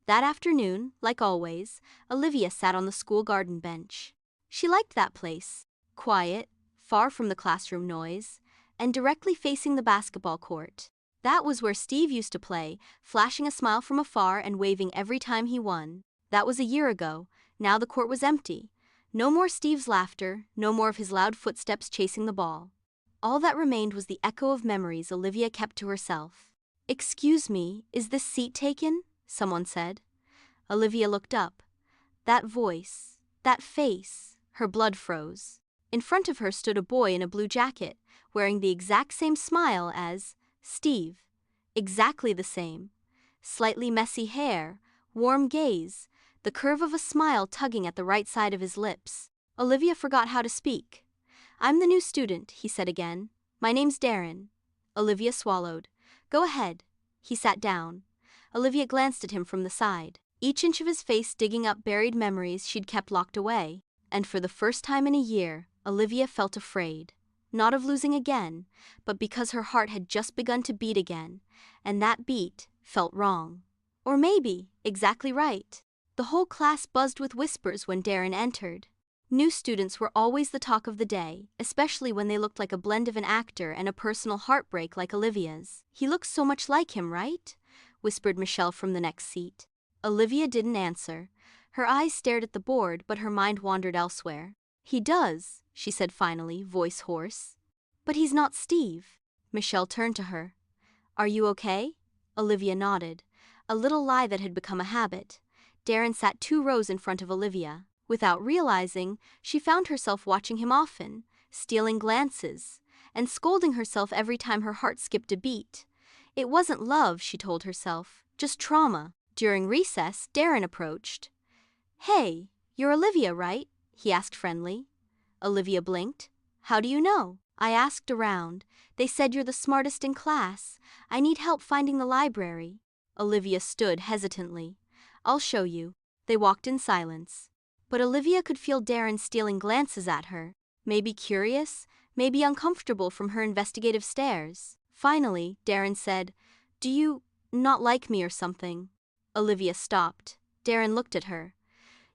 That afternoon, like always, Olivia sat on the school garden bench. She liked that place. Quiet, far from the classroom noise, and directly facing the basketball court. That was where Steve used to play, flashing a smile from afar and waving every time he won. That was a year ago. Now the court was empty. No more Steve's laughter, no more of his loud footsteps chasing the ball. All that remained was the echo of memories Olivia kept to herself. "Excuse me, is this seat taken?" someone said. Olivia looked up. That voice, that face, her blood froze. In front of her stood a boy in a blue jacket, wearing the exact same smile as Steve. Exactly the same. Slightly messy hair, warm gaze, the curve of a smile tugging at the right side of his lips. Olivia forgot how to speak. "I'm the new student," he said again. "My name's Darren." Olivia swallowed. "Go ahead." He sat down. Olivia glanced at him from the side, each inch of his face digging up buried memories she'd kept locked away. And for the first time in a year, Olivia felt afraid. Not of losing again, but because her heart had just begun to beat again, and that beat felt wrong. Or maybe exactly right. The whole class buzzed with whispers when Darren entered. New students were always the talk of the day, especially when they looked like a blend of an actor and a personal heartbreak like Olivia's. "He looks so much like him, right?" whispered Michelle from the next seat. Olivia didn't answer. Her eyes stared at the board, but her mind wandered elsewhere. "He does," she said finally, voice hoarse. "But he's not Steve." Michelle turned to her. "Are you okay?" Olivia nodded. A little lie that had become a habit. Darren sat 2 rows in front of Olivia. Without realizing, she found herself watching him often, stealing glances, and scolding herself every time her heart skipped a beat. It wasn't love, she told herself, just trauma. During recess, Darren approached. "Hey, you're Olivia, right?" he asked friendly. Olivia blinked. "How do you know?" "I asked around. They said you're the smartest in class. I need help finding the library." Olivia stood hesitantly. "I'll show you." They walked in silence. But Olivia could feel Darren stealing glances at her, maybe curious, maybe uncomfortable from her investigative stares. Finally, Darren said, "Do you not like me or something?" Olivia stopped. Darren looked at her.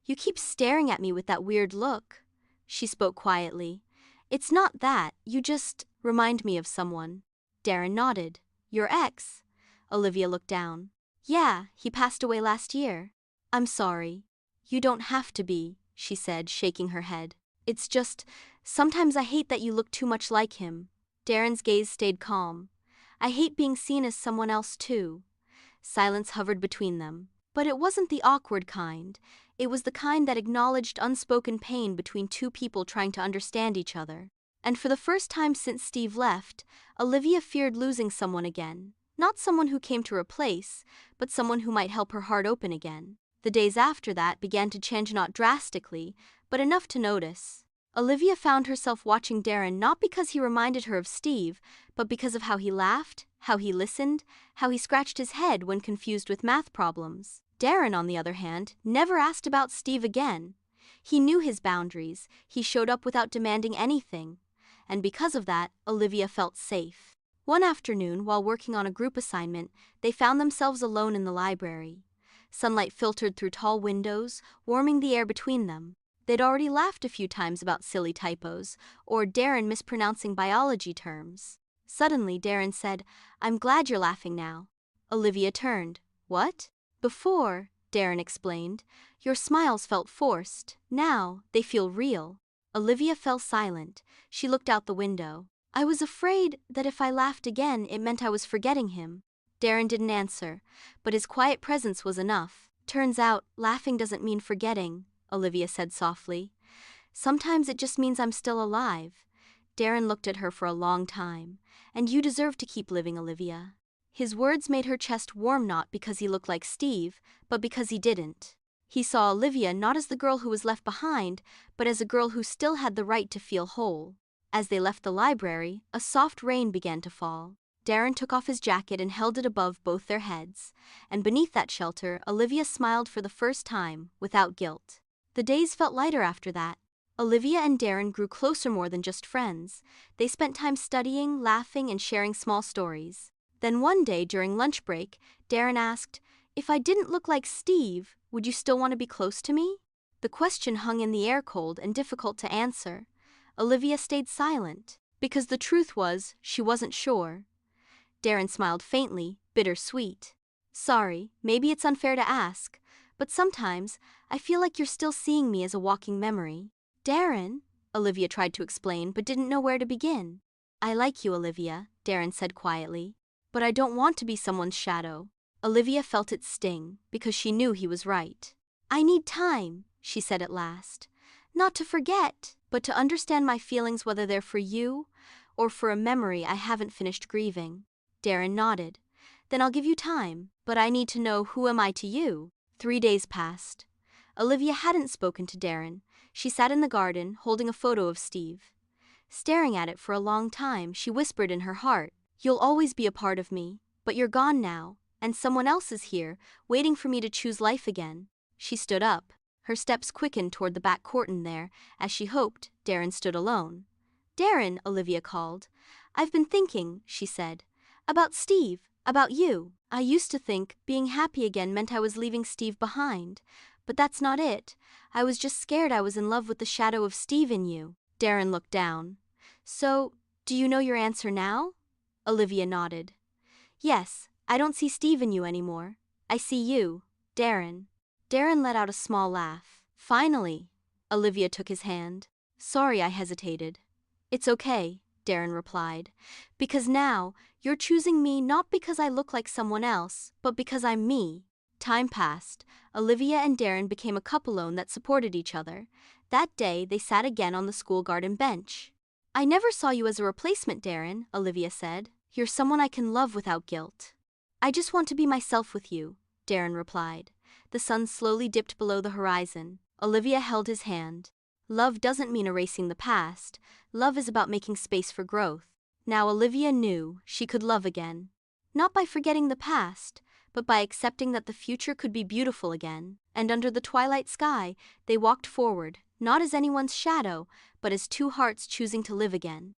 "You keep staring at me with that weird look." She spoke quietly. "It's not that, you just remind me of someone." Darren nodded. "Your ex?" Olivia looked down. "Yeah, he passed away last year." "I'm sorry." "You don't have to be," she said, shaking her head. "It's just, sometimes I hate that you look too much like him." Darren's gaze stayed calm. "I hate being seen as someone else too." Silence hovered between them. But it wasn't the awkward kind. It was the kind that acknowledged unspoken pain between 2 people trying to understand each other. And for the first time since Steve left, Olivia feared losing someone again. Not someone who came to replace, but someone who might help her heart open again. The days after that began to change, not drastically, but enough to notice. Olivia found herself watching Darren not because he reminded her of Steve, but because of how he laughed, how he listened, how he scratched his head when confused with math problems. Darren, on the other hand, never asked about Steve again. He knew his boundaries, he showed up without demanding anything. And because of that, Olivia felt safe. One afternoon, while working on a group assignment, they found themselves alone in the library. Sunlight filtered through tall windows, warming the air between them. They'd already laughed a few times about silly typos, or Darren mispronouncing biology terms. Suddenly, Darren said, "I'm glad you're laughing now." Olivia turned. "What?" "Before," Darren explained, "your smiles felt forced. Now, they feel real." Olivia fell silent. She looked out the window. "I was afraid that if I laughed again, it meant I was forgetting him." Darren didn't answer, but his quiet presence was enough. "Turns out, laughing doesn't mean forgetting," Olivia said softly. "Sometimes it just means I'm still alive." Darren looked at her for a long time. "And you deserve to keep living, Olivia." His words made her chest warm, not because he looked like Steve, but because he didn't. He saw Olivia not as the girl who was left behind, but as a girl who still had the right to feel whole. As they left the library, a soft rain began to fall. Darren took off his jacket and held it above both their heads, and beneath that shelter, Olivia smiled for the first time, without guilt. The days felt lighter after that. Olivia and Darren grew closer, more than just friends. They spent time studying, laughing, and sharing small stories. Then one day during lunch break, Darren asked, If I didn't look like Steve, would you still want to be close to me? The question hung in the air, cold and difficult to answer. Olivia stayed silent, because the truth was, she wasn't sure. Darren smiled faintly, bittersweet. Sorry, maybe it's unfair to ask, but sometimes I feel like you're still seeing me as a walking memory. Darren, Olivia tried to explain but didn't know where to begin. I like you, Olivia, Darren said quietly, but I don't want to be someone's shadow. Olivia felt it sting, because she knew he was right. I need time, she said at last. Not to forget, but to understand my feelings, whether they're for you or for a memory I haven't finished grieving. Darren nodded. Then I'll give you time, but I need to know, who am I to you? 3 days passed. Olivia hadn't spoken to Darren. She sat in the garden, holding a photo of Steve. Staring at it for a long time, she whispered in her heart, "You'll always be a part of me, but you're gone now, and someone else is here, waiting for me to choose life again." She stood up. Her steps quickened toward the back curtain there. As she hoped, Darren stood alone. "Darren," Olivia called. "I've been thinking," she said, "about Steve, about you. I used to think being happy again meant I was leaving Steve behind. But that's not it. I was just scared I was in love with the shadow of Steve in you." Darren looked down. "So, do you know your answer now?" Olivia nodded. "Yes, I don't see Steve in you anymore. I see you, Darren." Darren let out a small laugh. "Finally." Olivia took his hand. "Sorry I hesitated." "It's okay," Darren replied, "because now you're choosing me, not because I look like someone else, but because I'm me." Time passed. Olivia and Darren became a couple that supported each other. That day, they sat again on the school garden bench. "I never saw you as a replacement, Darren," Olivia said. "You're someone I can love without guilt." "I just want to be myself with you," Darren replied. The sun slowly dipped below the horizon. Olivia held his hand. Love doesn't mean erasing the past. Love is about making space for growth. Now Olivia knew she could love again. Not by forgetting the past, but by accepting that the future could be beautiful again. And under the twilight sky, they walked forward, not as anyone's shadow, but as two hearts choosing to live again.